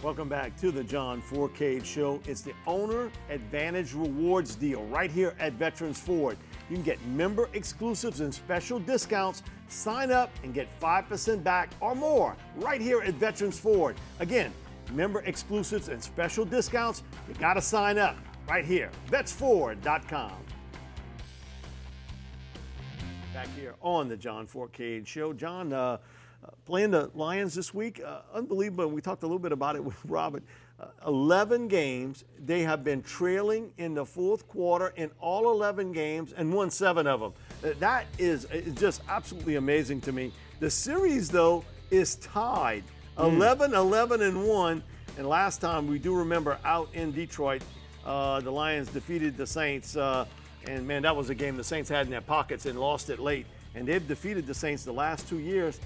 Welcome back to the John Fourcade Show. It's the Owner Advantage Rewards deal right here at Veterans Ford. You can get member exclusives and special discounts. Sign up and get 5% back or more right here at Veterans Ford. Again, member exclusives and special discounts. You got to sign up right here, vetsford.com. Back here on the John Fourcade Show. John, playing the Lions this week, unbelievable. We talked a little bit about it with Robert. 11 games. They have been trailing in the fourth quarter in all 11 games and won 7 of them. That is just absolutely amazing to me. The series, though, is tied 11-11-1. And last time, we do remember out in Detroit, the Lions defeated the Saints. And, man, that was a game the Saints had in their pockets and lost it late. And they've defeated the Saints the last 2 years.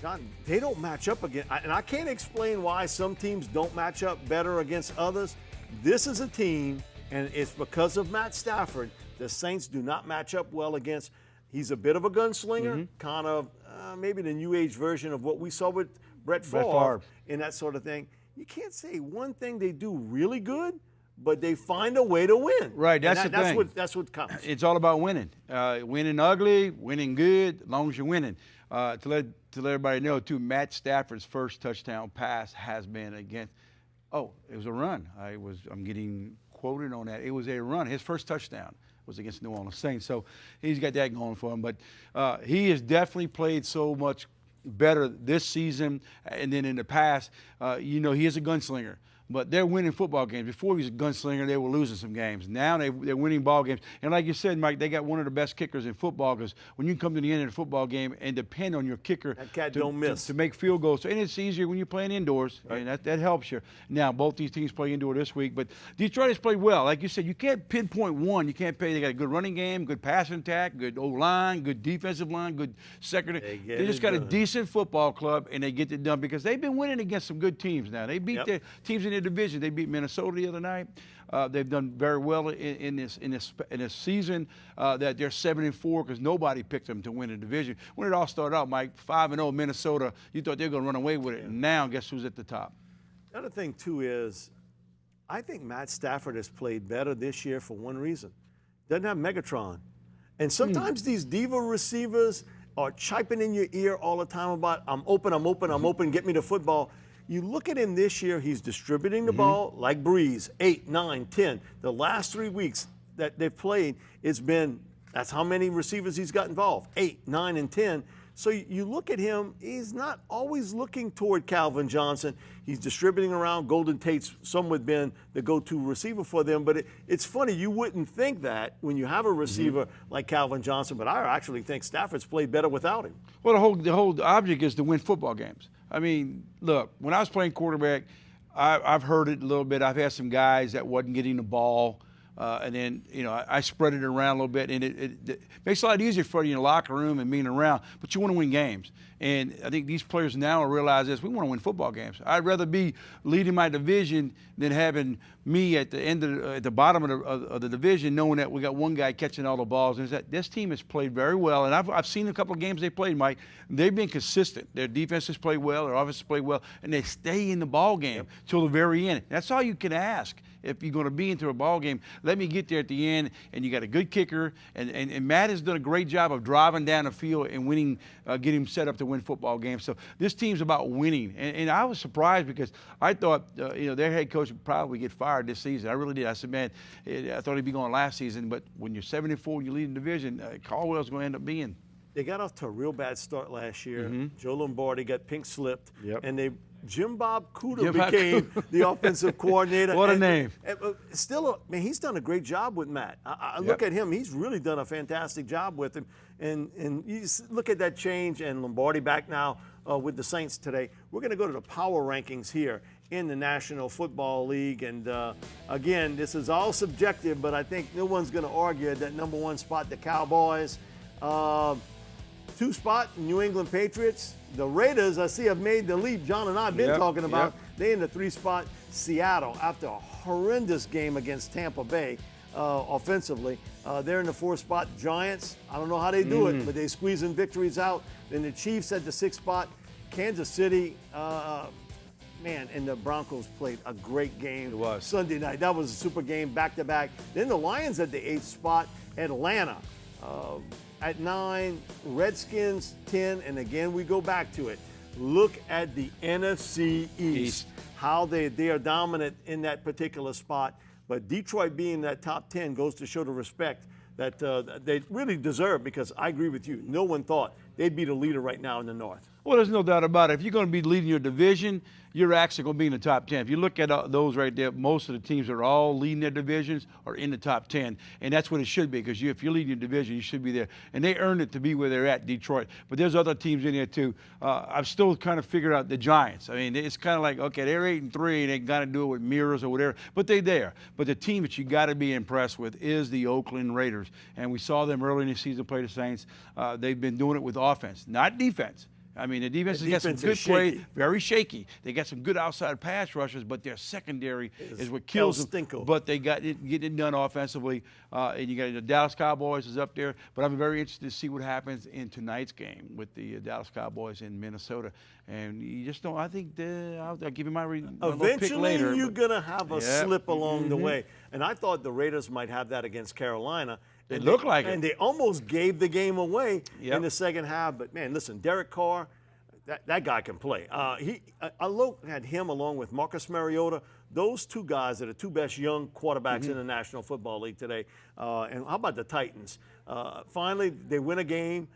John, they don't match up again. And I can't explain why some teams don't match up better against others. This is a team, and it's because of Matt Stafford, the Saints do not match up well against. He's a bit of a gunslinger, kind of maybe the new age version of what we saw with Brett Favre and that sort of thing. You can't say one thing they do really good, but they find a way to win. Right, that's the thing. That's what counts. It's all about winning. Winning ugly, winning good, as long as you're winning. To let everybody know, too, Matt Stafford's first touchdown pass has been against – it was a run. I'm getting quoted on that. It was a run. His first touchdown was against New Orleans Saints. So he's got that going for him. But he has definitely played so much better this season and then in the past. He is a gunslinger. But they're winning football games. Before he was a gunslinger, they were losing some games. Now they're winning ball games. And like you said, Mike, they got one of the best kickers in football because when you come to the end of the football game and depend on your kicker that cat don't miss to make field goals. And it's easier when you're playing indoors, and that helps you. Now, both these teams play indoor this week, but Detroit has played well. Like you said, you can't pinpoint one. You can't pay. They got a good running game, good passing attack, good O-line, good defensive line, good secondary. They just got a decent football club, and they get it done because they've been winning against some good teams now. They beat the teams in their division. They beat Minnesota the other night. They've done very well in this season. That they're 7-4 because nobody picked them to win the division. When it all started out, Mike, 5-0 Minnesota, you thought they were going to run away with it. And now, guess who's at the top? The other thing too is, I think Matt Stafford has played better this year for one reason: doesn't have Megatron, and sometimes these diva receivers are chiping in your ear all the time about I'm open, I'm open, I'm open, get me the football. You look at him this year, he's distributing the ball like Breeze, 8, 9, 10. The last 3 weeks that they've played, that's how many receivers he's got involved, 8, 9, and 10. So you look at him, he's not always looking toward Calvin Johnson. He's distributing around. Golden Tate's somewhat been the go-to receiver for them. But it's funny, you wouldn't think that when you have a receiver like Calvin Johnson, but I actually think Stafford's played better without him. Well, the whole object is to win football games. I mean, look, when I was playing quarterback, I've heard it a little bit. I've had some guys that wasn't getting the ball. And then, I spread it around a little bit, and it makes it a lot easier for you in the locker room and being around, but you want to win games. And I think these players now realize this: we want to win football games. I'd rather be leading my division than having me at the end at the bottom of the division, knowing that we got one guy catching all the balls. And this team has played very well, and I've seen a couple of games they played, Mike. They've been consistent. Their defense has played well, their offense has played well, and they stay in the ball game till the very end. That's all you can ask if you're going to be into a ball game. Let me get there at the end, and you got a good kicker, and Matt has done a great job of driving down the field and winning, getting him set up to win football games. So this team's about winning, and I was surprised because I thought their head coach would probably get fired this season. I really did. I said, man, I thought he'd be going last season, but when you're 7-4 and you lead the division, Caldwell's going to end up being. They got off to a real bad start last year. Joe Lombardi got pink slipped, and Jim Bob Cooter became the offensive coordinator. What a name. Still, he's done a great job with Matt. I look at him, he's really done a fantastic job with him. And you look at that change, and Lombardi back now with the Saints today. We're going to go to the power rankings here in the National Football League. And again, this is all subjective, but I think no one's going to argue that number 1 spot, the Cowboys. 2 spot, New England Patriots. The Raiders, I see, have made the leap John and I have been talking about. They in the 3 spot, Seattle, after a horrendous game against Tampa Bay offensively. They're in the 4th spot, Giants. I don't know how they do it, but they squeezing victories out. Then the Chiefs at the 6th spot, Kansas City. Man, and the Broncos played a great game. It was. Sunday night. That was a super game, back-to-back. Then the Lions at the 8th spot, Atlanta at 9, Redskins 10, and again we go back to it. Look at the NFC East. How they are dominant in that particular spot. But Detroit being that top 10 goes to show the respect that they really deserve, because I agree with you. No one thought they'd be the leader right now in the North. Well, there's no doubt about it. If you're going to be leading your division, you're actually going to be in the top 10. If you look at those right there, most of the teams that are all leading their divisions are in the top 10. And that's what it should be, because if you're leading your division, you should be there. And they earned it to be where they're at, Detroit. But there's other teams in there, too. I've still kind of figured out the Giants. I mean, it's kind of like, okay, they're 8-3, and they got to do it with mirrors or whatever. But they're there. But the team that you got to be impressed with is the Oakland Raiders. And we saw them early in the season play the Saints. They've been doing it with offense, not defense. I mean, the defense has got some good play, very shaky. They got some good outside pass rushers, but their secondary is what kills them. But they got it, getting it done offensively. And you got the Dallas Cowboys is up there. But I'm very interested to see what happens in tonight's game with the Dallas Cowboys in Minnesota. And you just don't. I think I'll give you my little pick later. Eventually, you're gonna have a slip along the way. And I thought the Raiders might have that against Carolina. It looked like it. And they almost gave the game away in the second half. But, man, listen, Derek Carr, that guy can play. I looked at him along with Marcus Mariota. Those two guys are the two best young quarterbacks in the National Football League today. And how about the Titans? Finally, they win a game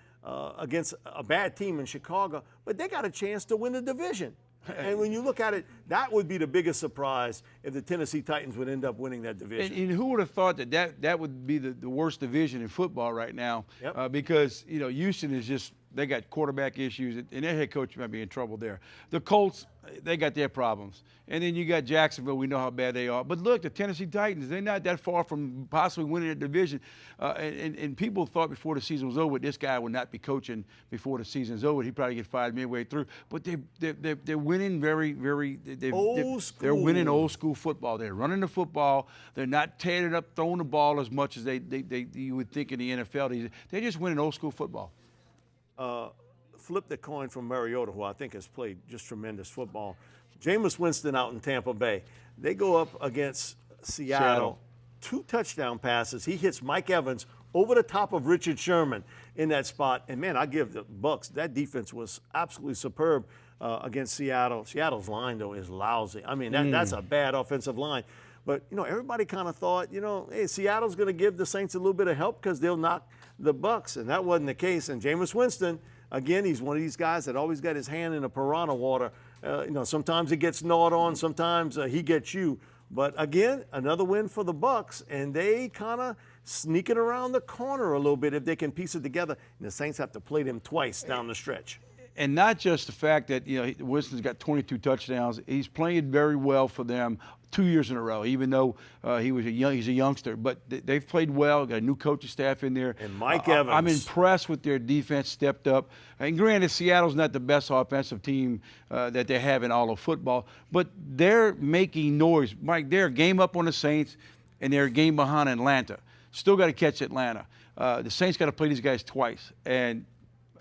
against a bad team in Chicago, but they got a chance to win the division. And when you look at it, that would be the biggest surprise if the Tennessee Titans would end up winning that division. And who would have thought that would be the worst division in football right now? Because, Houston is just, they got quarterback issues, and their head coach might be in trouble there. The Colts, they got their problems. And then you got Jacksonville. We know how bad they are. But look, the Tennessee Titans, they're not that far from possibly winning the division. And people thought before the season was over, this guy would not be coaching before the season's over. He'd probably get fired midway through. But they're winning they're winning old school football. They're running the football. They're not tearing it up, throwing the ball as much as you would think in the NFL. They're just winning old school football. Flip the coin from Mariota, who I think has played just tremendous football. Jameis Winston out in Tampa Bay. They go up against Seattle. 2 touchdown passes. He hits Mike Evans over the top of Richard Sherman in that spot. And, man, I give the Bucs, that defense was absolutely superb against Seattle. Seattle's line, though, is lousy. I mean, that's a bad offensive line. But, everybody kind of thought, hey, Seattle's going to give the Saints a little bit of help because they'll knock the Bucs. And that wasn't the case. And Jameis Winston, again, he's one of these guys that always got his hand in the piranha water. Sometimes he gets gnawed on, sometimes he gets you. But again, another win for the Bucs, and they kind of sneak it around the corner a little bit if they can piece it together. And the Saints have to play them twice down the stretch. And not just the fact that Winston's got 22 touchdowns. He's playing very well for them 2 years in a row, even though he's a youngster. But they've played well. Got a new coaching staff in there. And Mike Evans. I'm impressed with their defense. Stepped up. And granted, Seattle's not the best offensive team that they have in all of football, but they're making noise. Mike, they're a game up on the Saints, and they're a game behind Atlanta. Still got to catch Atlanta. The Saints got to play these guys twice, and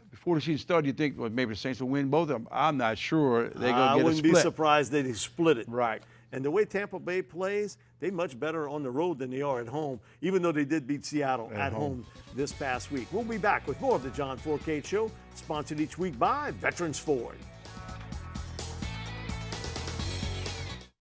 before the season started, you think, well, maybe the Saints will win both of them. I'm not sure they're going to get a split. I wouldn't be surprised that they split it. Right. And the way Tampa Bay plays, they're much better on the road than they are at home, even though they did beat Seattle at home this past week. We'll be back with more of the John Fourcade Show, sponsored each week by Veterans Ford.